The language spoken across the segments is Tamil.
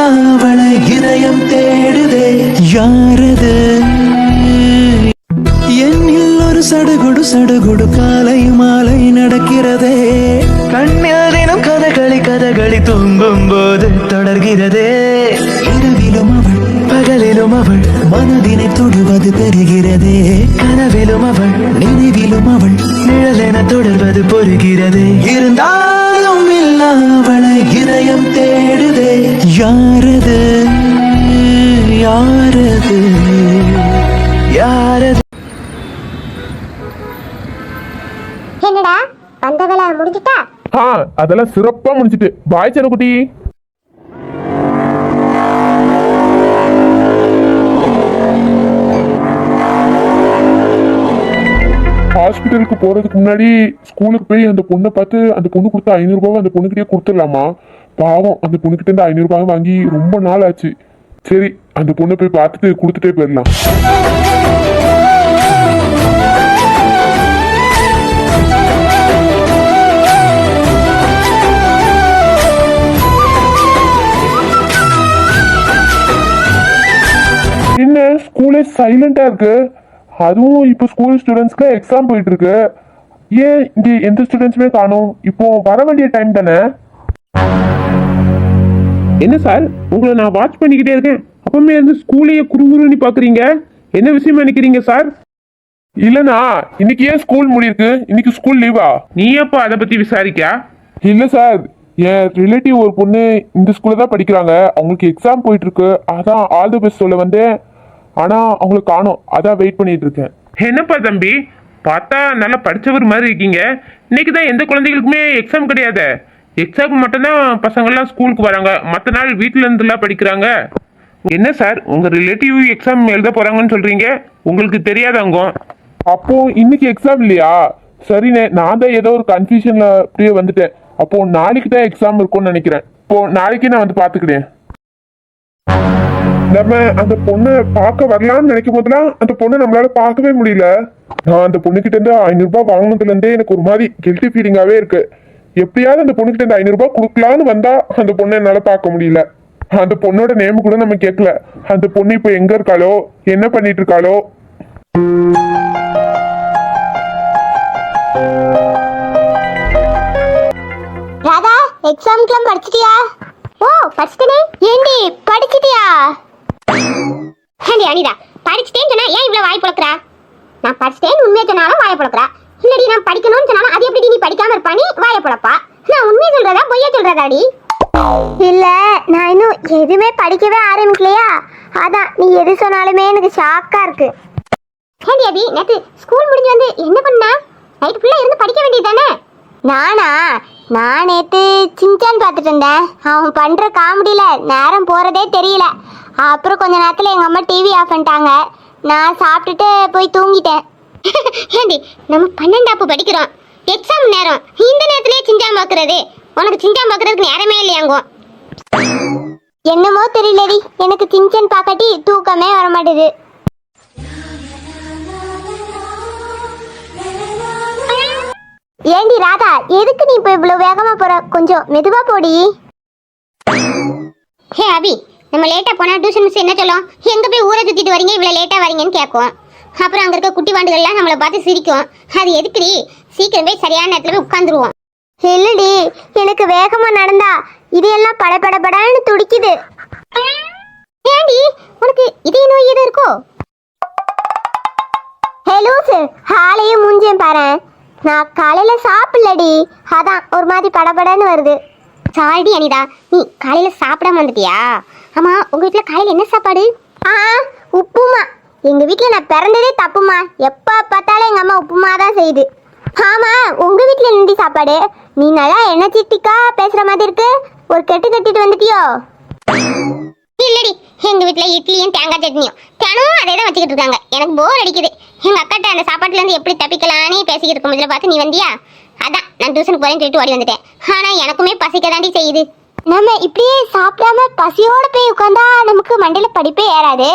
அவளை இதயம் தேடுதே யாரது என்னில் ஒரு சடுகுடு சடுகுடு காலை மாலை நடக்கிறதே கண்ணில் தினம் கதகளி தூங்கும் போது தொடர்கிறதே இரவிலும் அவள் பகலிலும் அவள் மனதினை தொடுவது தெரிகிறதே கனவிலும் அவள் நினைவிலும் அவள் நிழலென தொடர்வது பொறுகிறது இருந்தாலும் இல்ல அவளை இதயம் தேடுதே யாரது யாரது யாரது என்னடா வந்த வேலை முடிஞ்சிட்டா? அதெல்லாம் சிறப்பா முடிஞ்சிட்டு. பாய் செல்லக்குட்டி. ஹாஸ்பிட்டலுக்கு போறதுக்கு முன்னாடி ஸ்கூலுக்கு போய் அந்த பொண்ணை பார்த்து அந்த பொண்ணு கொடுத்த 500 ரூபாய் அந்த பொண்ணுகிட்டே கொடுத்துடலாமா? பாவம் அந்த பொண்ணுகிட்ட இருந்து 500 ரூபாய் வாங்கி ரொம்ப நாள் ஆச்சு. சரி அந்த பொண்ணை போய் பார்த்துட்டு கொடுத்துட்டே போயிடலாம். என்ன ஸ்கூலே சைலண்டா இருக்கு? அதுவும் இப்போ ஸ்கூல் ஸ்டூடெண்ட்ஸ்க்கு எக்ஸாம் போயிட்டு இருக்கு. ஏன் இங்க எந்த ஸ்டூடெண்ட்ஸுமே காணோம்? இப்போ வர வேண்டிய டைம் தானே? என்ன சார் உங்களை நான் வாட்ச் பண்ணிக்கிட்டே இருக்கேன், அப்பவுமே வந்து ஸ்கூலையே குறுகுறுன்னு பாக்குறீங்க. என்ன விஷயம் நினைக்கிறீங்க சார்? இல்லனா இன்னைக்கு ஏன் ஸ்கூல் முடியிருக்கு? இன்னைக்கு ஸ்கூல் லீவா? நீ எப்ப அதை பத்தி விசாரிக்க? இல்ல சார், என் ரிலேட்டிவ் ஒரு பொண்ணு இந்த ஸ்கூல்ல தான் படிக்கிறாங்க. அவங்களுக்கு எக்ஸாம் போயிட்டு இருக்கு. அதான் ஆல் தி பெஸ்ட் சொல்ல வந்தேன். ஆனா அவங்களுக்கு காணோம், அதான் வெயிட் பண்ணிட்டு இருக்கேன். என்னப்பா தம்பி, பார்த்தா நல்லா படிச்சவர் மாதிரி இருக்கீங்க. இன்னைக்கு தான் எந்த குழந்தைகளுக்குமே எக்ஸாம் கிடையாது. எக்ஸாம் மட்டும்தான் பசங்கள்லாம் ஸ்கூலுக்கு வராங்க, மற்ற நாள் வீட்டில இருந்துலாம் படிக்கிறாங்க. என்ன சார் உங்க ரிலேட்டிவ் எக்ஸாம் எழுத போறாங்கன்னு சொல்றீங்க, உங்களுக்கு தெரியாதாங்க? அப்போ இன்னைக்கு எக்ஸாம் இல்லையா? சரிண்ணே, நான் தான் ஏதோ ஒரு கன்ஃபியூஷன்ல அப்படியே வந்துட்டேன். அப்போ நாளைக்கு தான் எக்ஸாம் இருக்கும்னு நினைக்கிறேன். இப்போ நாளைக்கு நான் வந்து பாத்துக்கிறேன். நம்ம அந்த பொண்ணை பார்க்க வரலாம்னு நினைக்கும் போதெல்லாம் அந்த பொண்ணை நம்மளால பார்க்கவே முடியல. நான் அந்த பொண்ணுகிட்ட இருந்து 500 ரூபாய் வாங்கினதுல இருந்தே எனக்கு ஒரு மாதிரி கில்ட்டி ஃபீலிங்காவே இருக்கு. எப்படியாவது அந்த பொண்ணுகிட்ட இருந்து 500 ரூபாய் கொடுக்கலான்னு வந்தா அந்த பொண்ணை என்னால பார்க்க முடியல. அந்த பொண்ணோட நேம் கூட நம்ம கேட்கல. அந்த பொண்ணு இப்போ எங்க இருக்காளோ, என்ன பண்ணிட்டு இருக்காளோ? ராதா, எக்ஸாம்க்குலாம் படிச்சிட்டியா? ஓ படிச்சிட்டேனே. ஏண்டி படிச்சிட்டியா? அனிதா படிச்சிட்டேன்னு சொன்னா ஏன் இவ்வளவு வாய் புழக்கிறா? நான் படிச்சிட்டேன்னு உண்மையை சொன்னாலும் வாயை புழக்கிறா. இல்லடி நான் படிக்கணும்னு சொன்னாலும் அது எப்படி நீ படிக்காம இருப்பா? நீ வாயை புழப்பா. நான் உண்மையை சொல்றதா பொய்யா சொல்றதாடி? இல்ல நான் இன்னும் எதுவுமே படிக்கவே ஆரம்பிக்கலையா, அதான் நீ எது சொன்னாலுமே எனக்கு ஷாக்கா இருக்கு. ஏண்டி அபி, நேத்து ஸ்கூல் முடிஞ்சு வந்து என்ன பண்ணா? நைட் ஃபுல்லா இருந்து படிக்க வேண்டியது தானே? நான் நேத்து சின்சான் பார்த்துட்டு இருந்தேன். அவன் பண்ற காமெடியில நேரம் போறதே தெரியல. அப்புறம் கொஞ்ச நேரத்துல எங்க அம்மா டிவி ஆஃப் பண்ணிட்டாங்க. நான் சாப்பிட்டுட்டு போய் தூங்கிட்டேன். ஏண்டி நம்ம 12ஆப்பு படிக்கிறோம், எக்ஸாம் நேரம், இந்த நேரத்திலே சின்சான் பார்க்கறது? உனக்கு சின்சான் பார்க்கறதுக்கு நேரமே இல்லையாங்கோ? என்னமோ தெரியலடி, எனக்கு சின்சான் பார்க்கட்டி தூக்கமே வர மாட்டேது. ஏண்டி ராதா, எதுக்கு நீ இப்போ இவ்வளவு வேகமா போற? கொஞ்சம் மெதுவா போடி. ஹே அபி, நம்ம லேட்டா போனா டியூஷன் மிஸ் என்ன சொல்லும்? எங்க போய் ஊரை சுத்திட்டு வரீங்க, இவ்வளவு லேட்டா வரீங்கன்னு கேட்கும். அப்புறம் அங்க இருக்க குட்டி வாண்டுகள்லாம் நம்மளை பார்த்து சிரிக்கும். அது எதுக்குடி? சீக்கிரம் போய் சரியான நேரத்துல போய் உட்காந்துருவோம். இல்லடி, எனக்கு வேகமா நடந்தா இதெல்லாம் படபடபடன்னு துடிக்குது. ஏண்டி உனக்கு இதே நோய் எதுவும் இருக்கோ? ஹலோ சார், ஹாலையும் மூஞ்சேன் பாரு. நான் காலையில சாப்பிடலடி, அதான் ஒரு மாதிரி படபடன்னு வருது. சாரிடி அனிதா, நீ காலையில சாப்பிடாம வந்துட்டியா? ஆமா, உங்க வீட்டுல காலையில என்ன சாப்பாடு? உப்புமா. எங்க வீட்டுல நான் பிறந்ததே தப்புமா. எப்ப பார்த்தாலும் எங்க அம்மா உப்புமா தான் செய்யுது. ஆமா, உங்க வீட்டுல என்னடி சாப்பாடு? நீ நல்லா எனர்ஜெட்டிக்கா பேசுற மாதிரி இருக்கு. ஒரு கட்டிட்டு வந்துட்டியோ? இல்லடி, எங்க வீட்டுல இட்லியும் தேங்காய் சட்னியும் தினமும் அதே தான் வச்சுக்கிட்டு இருக்காங்க. எனக்கு போர் அடிக்குது. எங்க அக்காட்ட அந்த சாப்பாட்டுல இருந்து எப்படி தப்பிக்கலான்னு பேசிக்கிட்டு இருக்கும் போதுல பார்த்து நீ வந்தியா? அதான் நான் டியூஷனுக்கு போறேன்னு சொல்லிட்டு ஓடி வந்துட்டேன். ஆனா எனக்குமே பசிக்க தாண்டி செய்யுது. நம்ம இப்படியே சாப்பிடாம பசியோட போய் உட்காந்தா நமக்கு மண்டையில படிப்பே ஏறாது.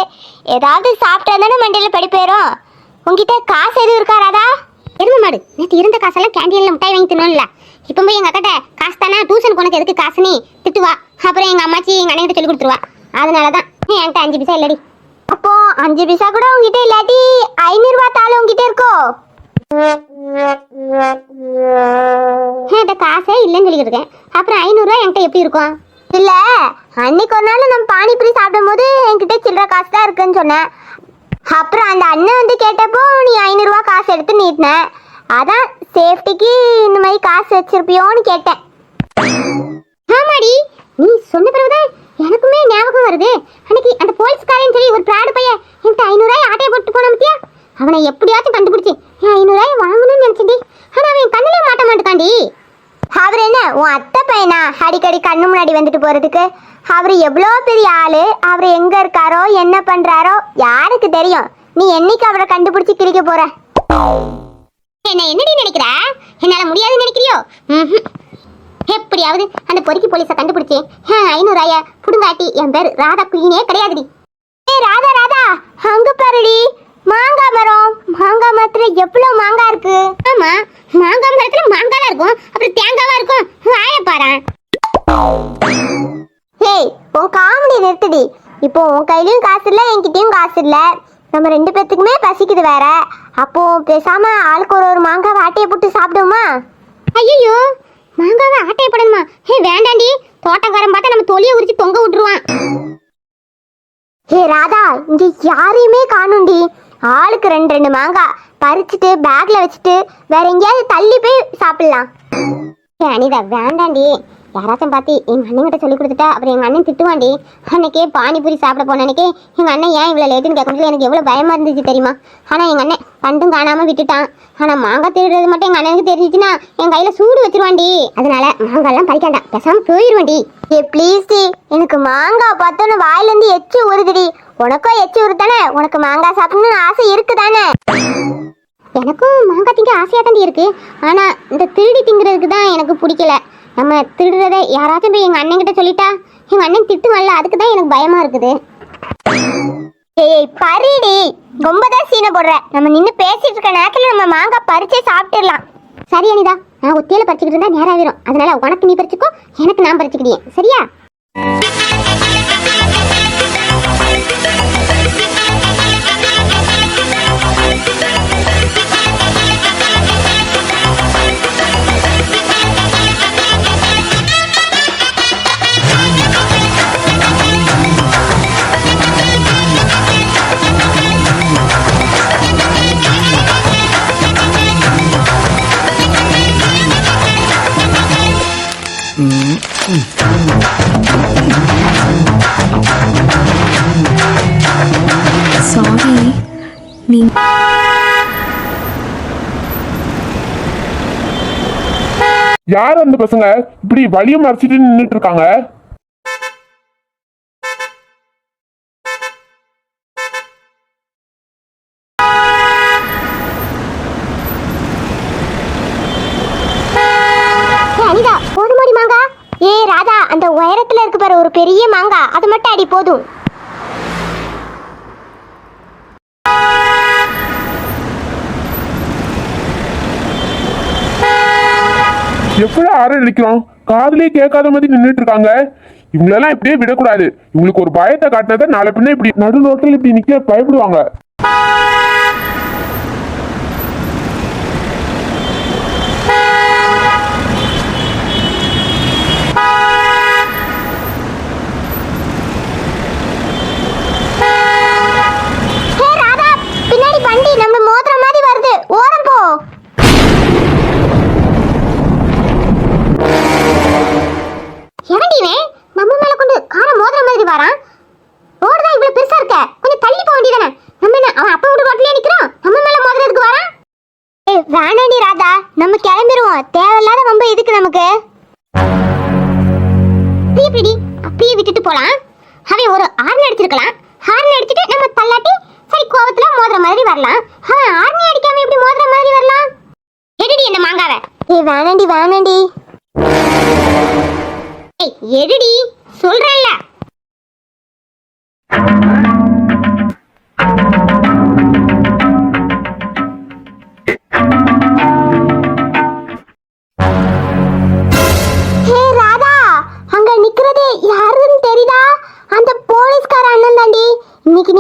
ஏதாவது சாப்பிட்டா தானே மண்டையில படிப்பு ஏறும். உங்ககிட்ட காசு எதுவும் இருக்கா ராதா? எருமை மாடு, நேற்று இருந்த காசெல்லாம் கேண்டீன்ல மிட்டாய் வாங்கி தின்னோம்ல. இப்போ போய் எங்க அக்காட்ட காசு தானே, டியூஷனுக்கு உனக்கு எதுக்கு காசு? நீ திட்டுவா. அப்புறம் எங்க அம்மாச்சி எங்க அண்ணன் சொல்லி கொடுத்துருவா. அதனாலதான் என்கிட்ட 5 பைசா இல்லடி. அப்போ 5 பைசா கூட உங்ககிட்ட இல்லாட்டி 500 ரூபாய் தாள் உங்ககிட்ட இருக்கோ? என்கிட்ட காசே இல்லைன்னு சொல்லிக்கிட்டு இருக்கேன். அப்புறம் 500 ரூபாய் என்கிட்ட எப்படி இருக்கும்? இல்ல, அன்னைக்கு ஒரு நாள் நம்ம பானிபூரி சாப்பிடும் போது என்கிட்ட சில்லற காசு தான் இருக்குன்னு சொன்னேன். அப்புறம் அந்த அண்ணன் வந்து கேட்டப்போ நீ 500 ரூபாய் காசு எடுத்து நீட்டின. அதான் சேஃப்டிக்கு இந்த மாதிரி காசு வச்சிருப்பியோன்னு கேட்டேன். ஆமாடி, நீ சொன்ன பிறகுதான் எனக்குமே ஞாபகம் வருது. அன்னைக்கு அந்த போலீஸ்காரன் சொல்லி ஒரு பிராடு பையன் என்கிட்ட 500 ரூபாய் ஆட்டையை போட்டு போன பத்தியா? அவனை எப்படியாச்சும் கண்டுபிடிச்சு என் 500 ரூபாய் வாங்கணும்னு நினைச்சேன்டி. ஆனா அவன் கண்ணிலே மாட்ட மாட்டான்டி. அவர் என்ன உன் அத்தை பையனா அடிக்கடி கண்ணு முன்னாடி வந்துட்டு போறதுக்கு? அவர் எவ்வளோ பெரிய ஆளு, அவர் எங்க இருக்காரோ என்ன பண்றாரோ யாருக்கு தெரியும்? நீ என்னைக்கு அவரை கண்டுபிடிச்சு கிழிக்க போற? என்ன என்னடி நினைக்கிற? என்னால முடியாதுன்னு நினைக்கிறியோ? எப்படியாவது அந்த பொறுக்கி போலீஸை கண்டுபிடிச்சு 500 ரூபாய புடுங்காட்டி என் பேர் ராதா குயினே கிடையாதுடி. ஏ ராதா ராதா, அங்க பாருடி மாங்காய் மரம். மாங்காய் மரத்துல எவ்வளவு மாங்காய் இருக்கு. ஆமா, மாங்காய் மரத்துல மாங்காய் இருக்கும், அப்புறம் தேங்காவா இருக்கும். வாய பாரு. ஏய், உன் காமெடி நிறுத்துடி. இப்போ உன் கையிலயும் காசு இல்ல, என்கிட்டயும் காசு இல்ல. நம்ம 2 பேத்துக்குமே பசிக்குது வேற. அப்போ பேசாம ஆளுக்கு ஒரு மாங்காவை ஆட்டையை போட்டு சாப்பிடுமா? ஐயோ, மாங்காவை ஆட்டையை போடணுமா? ஏ வேண்டாண்டி, தோட்டக்காரன் பார்த்தா நம்ம தொலியை உரிச்சு தொங்க விட்டுருவான். ஏ ராதா, இங்க யாரையுமே காணும்டி. ஆளுக்கு 2 மாங்காய் பறிச்சுட்டு பேக்ல வச்சுட்டு வேற எங்கேயாவது தள்ளி போய் சாப்பிடலாம். ஏ அனிதா, வேண்டாண்டி. யாராச்சும் பார்த்து எங்க அண்ணன் கிட்ட சொல்லி கொடுத்துட்டா அப்புறம் எங்க அண்ணன் திட்டுவாண்டி. அன்னைக்கே பானிபூரி சாப்பிட போன அன்னைக்கே எங்க அண்ணன் ஏன் இவ்வளவு லேட்டுன்னு கேட்கும்போது எனக்கு எவ்வளவு பயமா இருந்துச்சு தெரியுமா? ஆனா எங்க அண்ணன் கண்டும் காணாம விட்டுட்டான். ஆனா மாங்காய் திருடுறது மட்டும் எங்க அண்ணனுக்கு தெரிஞ்சிச்சுன்னா என் கையில சூடு வச்சிருவாண்டி. அதனால மாங்காய் எல்லாம் பறிக்காண்டா, பேசாம போயிருவாண்டி. ஏ ப்ளீஸ் டி, எனக்கு மாங்காய் பார்த்தோன்னு வாயில இருந்து எச்சி ஊறுதுடி. உனக்கும் எச்சி ஊறுதானே? உனக்கு மாங்காய் சாப்பிடணும்னு ஆசை இருக்குதானே? எனக்கும் மாங்காய் திங்க ஆசையா தாண்டி இருக்கு. ஆனா இந்த திருடி திங்கிறதுக்கு தான் எனக்கு பிடிக்கல. நம்ம திருடுறதை யாராச்சும் போய் எங்க அண்ணன் கிட்ட சொல்லிட்டா எங்க அண்ணன் திட்டுவான்ல, அதுக்கு தான் எனக்கு பயமா இருக்குது. ஏய் பறிடி, ரொம்ப தான் சீனை போடுற. நம்ம நின்று பேசிட்டு இருக்க நேரத்துல நம்ம மாங்காய் பறிச்சே சாப்பிட்டுடலாம். சரி அனிதா, நான் ஒத்தியில பறிச்சுக்கிட்டு இருந்தா நேரம் ஆயிரும். அதனால உனக்கு நீ பறிச்சுக்கோ, எனக்கு நான் பறிச்சுக்கிட்டேன். சரியா? சாரி, நீ யார் அந்த பசங்க இப்படி வழிய மறைச்சிட்டு நின்றுட்டு இருக்காங்க? அனிதா, போதுமாடி மாங்காய்? ஏ ராதா, அந்த உயரத்துல இருக்கு பாரு ஒரு பெரிய மாங்காய், அது மட்டும் அடி போதும். எப்படி ஆரம்பிக்கிறோம்? காதலே கேட்காத மாதிரி நின்றுட்டு இருக்காங்க. இவங்களெல்லாம் இப்படியே விடக்கூடாது. இவங்களுக்கு ஒரு பயத்தை காட்டினதை நாளை பின்ன இப்படி நடு ரோட்டில் இப்படி நிக்க பயப்படுவாங்க. பின்னாடி வண்டி நம்ம மோதிர மாதிரி வருது, ஓரம் போ. எவன்டிவே நம்ம மேல கொண்டு கார மோதிர மாதிரி வரான்? ரோடு தான் இவ்வளவு பெருசா இருக்க, கொஞ்சம் தள்ளி போக வேண்டியதானே? நம்ம என்ன அவன் அப்பா வீட்டு ரோட்லயே நிக்கிறோம், நம்ம மேல மோதிரத்துக்கு வரான்? ஏய் வேணாண்டி ராதா, நம்ம கிளம்பிடுவோம். தேவையில்லாத வம்பு எதுக்கு நமக்கு? அப்படியே விட்டுட்டு போலாம். அவன் ஒரு ஹார்ன் அடிச்சிருக்கலாம். ஹார்ன் அடிச்சிட்டு நம்ம தள்ளாட்டி சரி கோவத்துல மோதிர மாதிரி வரலாம். அவன் ஹார்ன் அடிக்காம எப்படி மோதிர மாதிரி வரலாம்? எடுடி என்ன மாங்காவை. ஏய் வேணாண்டி வேணாண்டி. ஏய் எடுடி சொல்றேன்ல. ஹே ராதா, அங்க நிக்கிறதே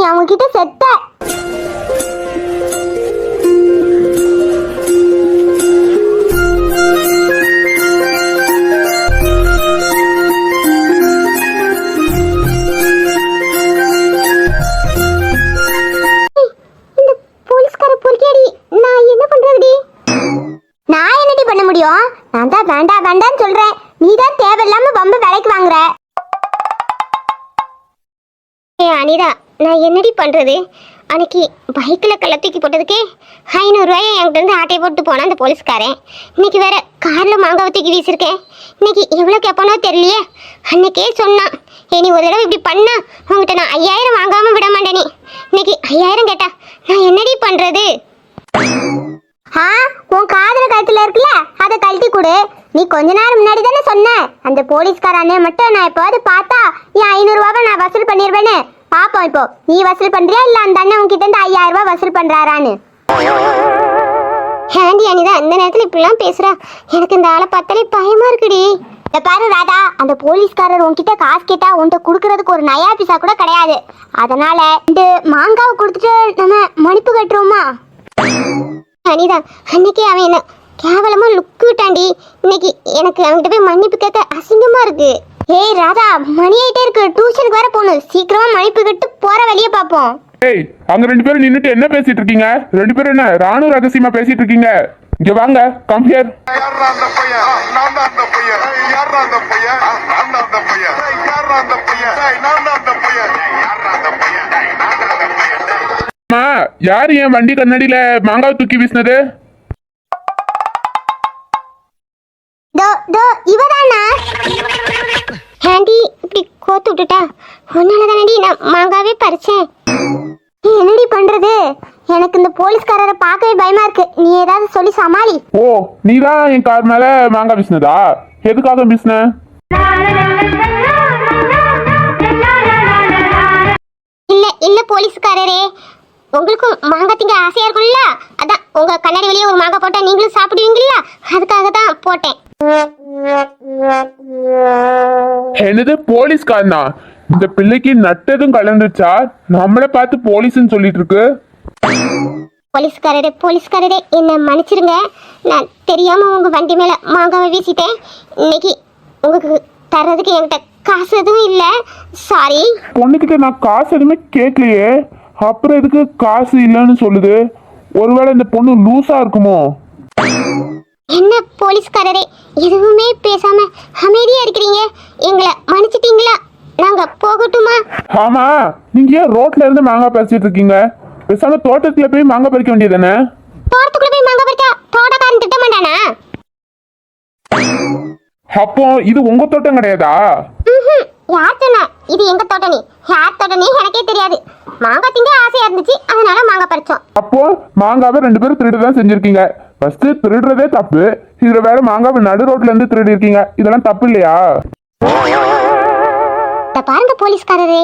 அவங்க கிட்ட செத்த. இந்த போலீஸ்கார பொறுக்கியாடி, நான் என்ன பண்றதுடி? நான் என்னடி பண்ண முடியும்? நான் தான் வேண்டாம் வேண்டான்னு சொல்றேன், நீ தான் தேவையில்லாம வம்பு விலைக்கு வாங்குற. அனிதா, நான் என்னடி பண்றது? அன்னைக்கு பைக்கில் கள்ளத்தூக்கி போட்டதுக்கே 500 ரூபாயை என்கிட்ட இருந்து ஆட்டையை போட்டு போனா அந்த போலீஸ்காரன். இன்னைக்கு வேற காரில் மாங்காவை தூக்கி வீசிருக்கேன். இன்னைக்கு எவ்வளோ கேட்பானோ தெரியலையே. அன்னைக்கே சொன்னான், நீ ஒரு தடவை இப்படி பண்ணா உங்ககிட்ட நான் 5000 வாங்காம விட மாட்டேனே. இன்னைக்கு 5000 கேட்டா நான் என்னடி பண்றது? உன் காதல கழுத்துல இருக்குல்ல, அதை கழட்டி கொடு. நீ கொஞ்ச நேரம் முன்னாடி தானே சொன்ன, அந்த போலீஸ்கார அண்ணன் மட்டும் நான் எப்போது பார்த்தா என் 500 ரூபாவை நான் வசூல் பண்ணிடுவேன்னு. பாப்போம் இப்போ நீ வசூல் பண்றியா இல்ல அந்த அண்ணன் உங்ககிட்ட இருந்து 5000 ரூபாய் வசூல் பண்றாரான்னு. ஹேண்டி அனிதா இந்த நேரத்துல இப்படிலாம் பேசுறா, எனக்கு இந்த ஆளை பார்த்தாலே பயமா இருக்குடி. பாரு ராதா, அந்த போலீஸ்காரர் உன்கிட்ட காசு கேட்டா உன்கிட்ட குடுக்கறதுக்கு ஒரு நயா பிசா கூட கிடையாது. அதனால இந்த மாங்காவை கொடுத்துட்டு நம்ம மன்னிப்பு கட்டுறோமா? அனிதா, அன்னைக்கே அவன் என்ன கேவலமா லுக்கு விட்டாண்டி. இன்னைக்கு எனக்கு அவன்கிட்ட போய் மன்னிப்பு கேட்க அசிங்கமா இருக்கு. ஏய் ராதா, மணி ஆயிட்டே இருக்கு, டியூஷனுக்கு வேற போகணும். சீக்கிரமா மன்னிப்பு கேட்டு போற வழியை பார்ப்போம். ஏய், அங்க 2 பேரும் நின்னுட்டு என்ன பேசிட்டு இருக்கீங்க? 2 பேரும் என்ன ராணுவ ரகசியமா பேசிட்டு இருக்கீங்க? இங்க வாங்க, கம் ஹியர். யாரா அந்த பையன்? நான் தான் அந்த பையன். யாரா அந்த பையன்? நான் தான் அந்த பையன். யாரா அந்த பையன்? நான் தான் அந்த பையன். யாரா அந்த பையன்? நான் தான் அந்த பையன். அம்மா, யார் என் வண்டி கண்ணாடியில மாங்காவை தூக்கி வீசினது? இவதானா? ஹேண்டி இப்படி கோத்து விட்டுட்டா உன்னால தானடி நான் மாங்காவே பறிச்சேன். என்னடி பண்றது? எனக்கு இந்த போலீஸ்காரரை பார்க்கவே பயமா இருக்கு. நீ ஏதாவது சொல்லி சமாளி. ஓ, நீதான் என் கார் மேல மாங்காய் வீசினதா? எதுக்காக வீசின? இல்ல இல்ல போலீஸ்காரரே, உங்களுக்கும் மாங்காய் திங்க ஆசையா இருக்கும்ல, அதான் உங்க கண்ணாடி வெளியே ஒரு மாங்காய் போட்டா நீங்களும் சாப்பிடுவீங்கல்ல, அதுக்காக தான் போட்டேன். என்னது போலீஸ்காரனா? இந்த பிள்ளைக்கு நட்டதும் கலந்துச்சா? நம்மள பார்த்து போலீஸ்ன்னு சொல்லிட்டு இருக்கு. போலீஸ்காரரே என்ன மன்னிச்சிருங்க. நான் தெரியாம உங்க வண்டி மேல மாங்காவை வீசிட்டேன். இன்னைக்கு உங்களுக்கு தர்றதுக்கு என்கிட்ட காசு எதுவும் இல்ல, சாரி. பொண்ணுகிட்ட நான் காசு எதுவுமே கேட்கலையே, அப்புறம் எதுக்கு காசு இல்லைன்னு சொல்லுது? ஒருவேளை இந்த பொண்ணு லூசா இருக்குமோ? என்ன போலீஸ்காரரே எதுவுமே பேசாம அமைதியா இருக்கிறீங்க? எங்களை மன்னிச்சிட்டீங்களா? நாங்க போகட்டுமா? ஆமா, நீங்க ஏன் ரோட்ல இருந்து மாங்காய் பறிச்சிட்டு இருக்கீங்க? பேசாம தோட்டத்துல போய் மாங்காய் பறிக்க வேண்டியதானே? தோட்டத்துக்குள்ள போய் மாங்காய் பறிச்சா தோட்டக்காரன் திட்ட மாட்டானா? அப்போ இது உங்க தோட்டம் கிடையாதா? யார் சொன்னா இது எங்க தோட்டம்? யார் தோட்டம்னே எனக்கே தெரியாது. மாங்காய் திங்க ஆசையா இருந்துச்சு, அதனால மாங்காய் பறிச்சோம். அப்போ மாங்காவை 2 பேரும் திருடுதான் செஞ்சிருக்கீங்க. ஃபர்ஸ்ட் திருடுறதே தப்பு, இதுல வேற மாங்காவை நடு ரோட்ல இருந்து திருடி இருக்கீங்க. இதெல்லாம் தப்பு இல்லையா? பாருங்க போலீஸ்காரரே,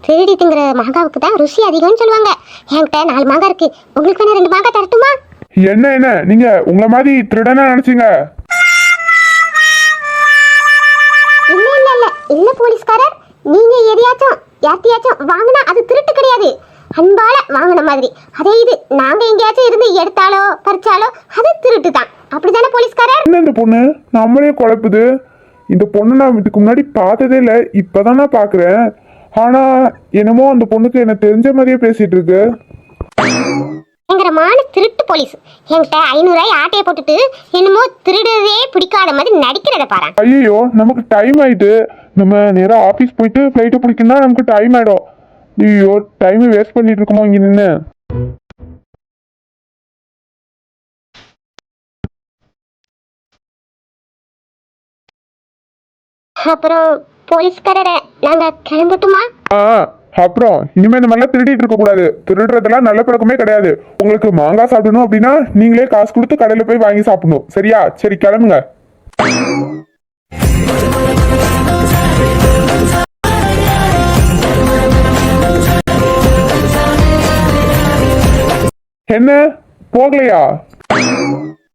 திருடி திங்கிற மாங்காவுக்கு தான் ருசி அதிகம்னு சொல்லுவாங்க. என்கிட்ட 4 மாங்காய் இருக்கு, உங்களுக்கு வேணா 2 மாங்காய் தரட்டுமா? என்ன நீங்க உங்களை மாதிரி திருடனா நினைச்சீங்க? இல்ல போலீஸ்காரர், நீங்க யார்த்தையாச்சும் வாங்கினா அது திருட்டு கிடையாது, அன்பால வாங்கின மாதிரி. அதே இது நாங்க எங்கேயாச்சும் இருந்து எடுத்தாலோ பறிச்சாலோ அது திருட்டு தான். அப்படிதானே போலீஸ்காரர்? என்ன இந்த பொண்ணு நம்மளே குழப்புது. இந்த பொண்ணு நான் இதுக்கு முன்னாடி பார்த்ததே இல்லை, இப்பதான் நான் பாக்குறேன். ஆனா என்னமோ அந்த பொண்ணுக்கு என்ன தெரிஞ்ச மாதிரியே பேசிட்டு இருக்கு. பயங்கரமான திருட்டு போலீஸ். என்கிட்ட 500 ரூபாய் ஆட்டையை போட்டுட்டு என்னமோ திருடுறதே பிடிக்காத மாதிரி நடிக்கிறத பாரு. ஐயோ, நமக்கு டைம் ஆயிட்டு. நம்ம நேரா ஆபீஸ் போயிட்டு ஃபிளைட்டை பிடிக்கணும்னா நமக்கு டைம் ஆயிடும். ஐயோ, டைம் வேஸ்ட் பண்ணிட்டு இருக்கோமோ இங்க நின்று. அப்புறம் போலீஸ்காரரை நாங்க கிளம்பட்டுமா? அப்புறம் இனிமே இந்த மாதிரிலாம் திருடிட்டு இருக்க கூடாது. திருடுறதெல்லாம் நல்ல பழக்கமே கிடையாது. உங்களுக்கு மாங்காய் சாப்பிடணும் அப்படின்னா நீங்களே காசு கொடுத்து கடையில போய் வாங்கி சாப்பிடணும், சரியா? சரி, கிளம்புங்க. என்ன போகலையா?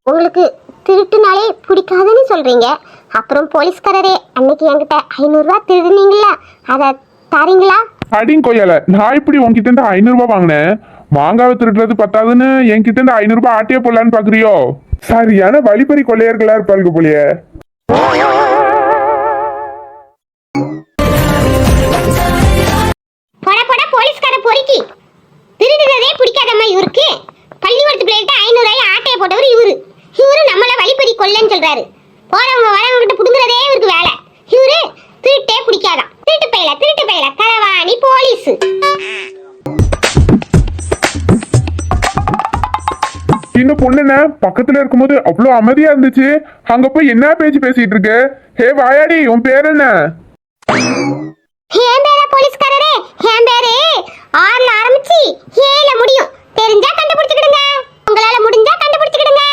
உங்களுக்கு திருட்டுனாலே பிடிக்காதுன்னு சொல்றீங்க. அப்புறம் போலீஸ்காரரே, அன்னைக்கு என்கிட்ட 500 ரூபாய் திருடுனீங்களா, அதை தரீங்களா? அடிங் கொய்யால நான் இப்படி உன்கிட்ட இருந்து 500 ரூபாய் வாங்கினேன். மாங்காவை திருடுறது பத்தாதுன்னு என்கிட்ட இருந்து 500 ரூபாய் ஆட்டியே போடலான்னு பாக்குறியோ? சரியான வழிப்பறி கொள்ளையர்களா இருப்பாளுங்க போலியே. போட போட போலீஸ்கார பொறுக்கி திருடுறதே பிடிக்காதம்மா இவருக்கு. பள்ளிக்கூடத்து பிள்ளைகிட்ட 500 ரூபாய் ஆட்டையை போட்டவர் இவரு நம்மள வழிப்பறி கொள்ளன்னு சொல்றாரு. போறவங்க வரவங்க கிட்ட புடுங்குறதே இவருக்கு வேலை. இவரு திருட்டே பிடிக்காதான். திருட்டு பையல களவாணி போலீஸ். இந்த பொண்ணு என்ன பக்கத்துல இருக்கும்போது அவ்வளவு அமைதியா இருந்துச்சு, அங்க போய் என்ன பேச்சு பேசிட்டு இருக்கு? ஹே வாயாடி, உன் பேர் என்ன? என் பேரா போலீஸ்காரரே? என் பேரு 6ல ஆரம்பிச்சு 7ல முடியும். தெரிஞ்சா கண்டுபிடிச்சுக்கிடுங்க, உங்களால முடிஞ்சா கண்டுபிடிச்சுக்கிடுங்க.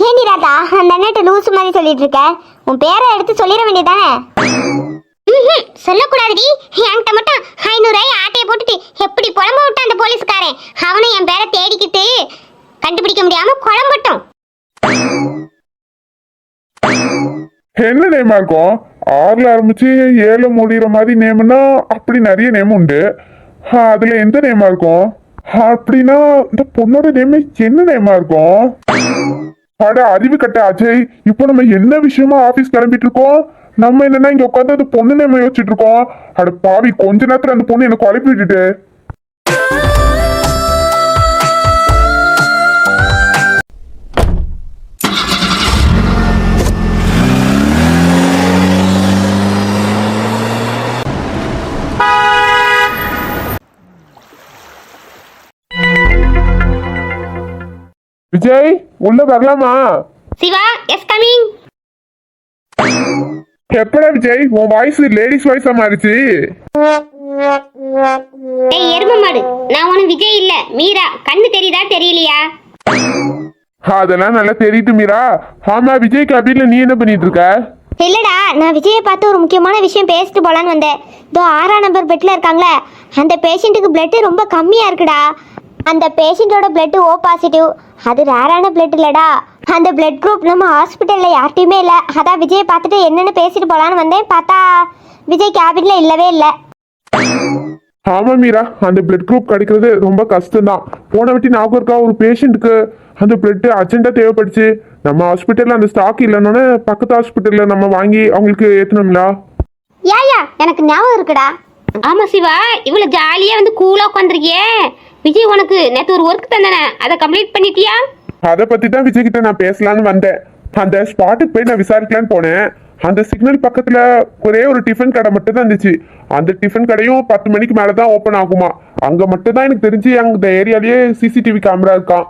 ஏண்டி ராதா அந்த அண்ணாட்ட லூசு மாதிரி சொல்லிட்டு இருக்க? உன் பேரை எடுத்து சொல்லிட வேண்டியதானே? சொல்லக்கூடாதுடி. என்கிட்ட மட்டும் 500 ரூபாய் ஆட்டையை போட்டுட்டு எப்படி புலம்ப விட்டான் அந்த போலீஸ்காரன். அவனும் என் பேரை தேடிக்கிட்டு கண்டுபிடிக்க முடியாம குழம்பட்டும். என்ன நேமா இருக்கும்? 6ல ஆரம்பிச்சு 7ல முடிகிற மாதிரி நேம்னா அப்படி நிறைய நேம் உண்டு. அதுல எந்த நேமா இருக்கும்? அப்படின்னா இந்த பொண்ணோட நேம் என்ன நேமா இருக்கும்? அட அறிவு கட்ட அஜய், இப்போ நம்ம என்ன விஷயமா ஆபீஸ் கிளம்பிட்டு இருக்கோம்? நம்ம என்னன்னா இங்க உட்காந்து அந்த பொண்ணு நேம யோசிச்சுட்டு இருக்கோம். அட பாவி, கொஞ்ச நேரத்துல அந்த பொண்ணு எனக்கு குழப்பி விட்டுட்டு. விஜய் உள்ள வரலாமா? Siva yes coming. எப்படா விஜய் உன் வாய்ஸ் லேடிஸ் வாய்ஸா மாறிச்சு? ஏய் எருமை மாடு, நான் ஒன்னும் விஜய் இல்ல மீரா. கண்ணு தெரியுதா தெரியலையா? அதெல்லாம் நல்லா தெரியுது மீரா. ஆமா விஜய் கேபின்ல நீ என்ன பண்ணிட்டு இருக்க? இல்லடா, நான் விஜயை பார்த்து ஒரு முக்கியமான விஷயம் பேசிட்டு போலான்னு வந்தேன். இதோ 6ஆம் நம்பர் பெட்ல இருக்காங்களே அந்த பேஷண்ட்டுக்கு பிளட் ரொம்ப கம்மியா இருக்குடா. அந்த பேஷண்டோட பிளட் ஓ பாசிட்டிவ். அது ரேரான பிளட் இல்லடா. அந்த பிளட் குரூப் நம்ம ஹாஸ்பிட்டல்ல யார்ட்டையுமே இல்லை. அதான் விஜயை பார்த்துட்டு என்னன்னு பேசிட்டு போலான்னு வந்தேன். பார்த்தா விஜய் கேபின்ல இல்லவே இல்லை. ஆமா மீரா, அந்த பிளட் குரூப் கிடைக்கிறது ரொம்ப கஷ்டம்தான். போன வாட்டி ஞாபகம் இருக்கா, ஒரு பேஷண்ட்டுக்கு அந்த பிளட் அர்ஜென்ட்டா தேவைப்படுச்சு. நம்ம ஹாஸ்பிட்டல்ல அந்த ஸ்டாக் இல்லைன்னு பக்கத்து ஹாஸ்பிட்டல்ல நம்ம வாங்கி அவங்களுக்கு ஏத்தணும்ல. யா எனக்கு ஞாபகம் இருக்குடா. ஆமா சிவா, இவ்வளவு ஜாலியா வந்து கூலா உட்காந்துருக்கியே. விஜய் உனக்கு நேற்று ஒரு ஒர்க் தந்தானே, அதை கம்ப்ளீட் பண்ணிட்டியா? அதை பத்தி தான் விஜய் கிட்ட நான் பேசலான்னு வந்தேன். அந்த ஸ்பாட்டுக்கு போய் நான் விசாரிக்கலான்னு போனேன். அந்த சிக்னல் பக்கத்துல ஒரே ஒரு டிஃபன் கடை மட்டும் தான் இருந்துச்சு. அந்த டிஃபன் கடையும் 10 மணிக்கு மேலதான் ஓப்பன் ஆகுமா. அங்க மட்டும் தான் எனக்கு தெரிஞ்சு அந்த ஏரியாலேயே சிசிடிவி கேமரா இருக்கான்.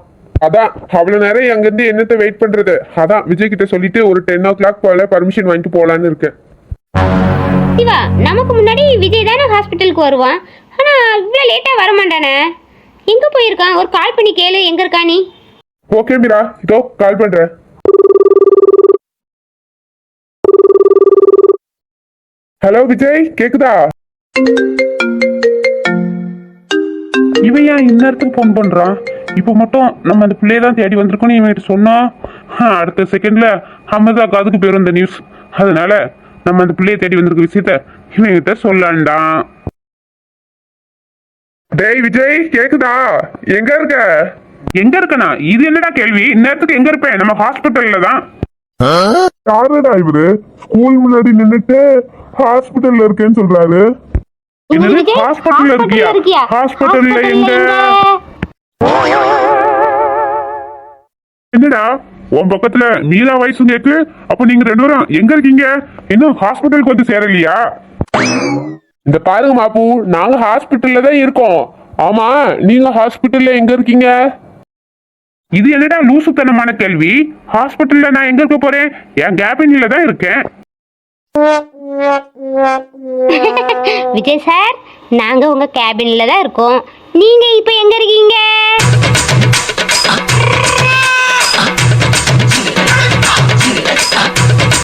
அதான் அவ்வளவு நேரம் அங்கிருந்து என்னத்தை வெயிட் பண்றது. அதான் விஜய் கிட்ட சொல்லிட்டு ஒரு 10 o'clock போல பர்மிஷன் வாங்கிட்டு போலான்னு இருக்கேன். சிவா, நமக்கு முன்னாடி விஜய் தானே ஹாஸ்பிட்டலுக்கு வருவான். ஆனா இவ்வளோ லேட்டா வர மாட்டானே. எங்க போயிருக்கான்? ஒரு கால் பண்ணி கேளு, எங்க இருக்கா நீ? ஓகே மீரா, இதோ கால் பண்றேன். ஹலோ விஜய், கேக்குதா? இவன் ஏன் இந்நேரத்துக்கு ஃபோன் பண்றான்? இப்போ மட்டும் நம்ம அந்த பிள்ளைய தான் தேடி வந்திருக்கோம் இவன் சொன்னா அடுத்த செகண்ட்ல அம்மதா காதுக்கு போயிடும் இந்த நியூஸ். அதனால நம்ம அந்த பிள்ளைய தேடி வந்திருக்க விஷயத்த இவன்கிட்ட சொல்லலாம்டான். டேய் விஜய், கேக்குதா? எங்க இருக்க? எங்க இருக்கனா? இது என்னடா கேள்வி? இந்நேரத்துக்கு எங்க இருப்பேன்? நம்ம ஹாஸ்பிட்டல்ல தான். யாருடா இவரு ஸ்கூல் முன்னாடி நின்னுட்டு ஹாஸ்பிட்டல்ல இருக்கேன்னு சொல்றாரு? ஹாஸ்பிட்டல்ல இருக்கியா? ஹாஸ்பிட்டல்ல எங்க? என்னடா உன் பக்கத்துல மீரா வயசும் கேக்கு. அப்ப நீங்க 2 பேரும் எங்க இருக்கீங்க? இன்னும் ஹாஸ்பிட்டலுக்கு வந்து சேரலையா? இந்த பாருங்க மாப்பு, நாங்க ஹாஸ்பிட்டல்ல தான் இருக்கோம். ஆமா, நீங்க ஹாஸ்பிட்டல்ல எங்க இருக்கீங்க? இது என்னடா லூசுத்தனமான கேள்வி? ஹாஸ்பிட்டல்ல நான் எங்க இருக்க போறேன்? என் கேபின்ல தான் இருக்கேன். விஜய் சார், நாங்க உங்க கேபின்ல தான் இருக்கோம். நீங்க இப்ப எங்க இருக்கீங்க?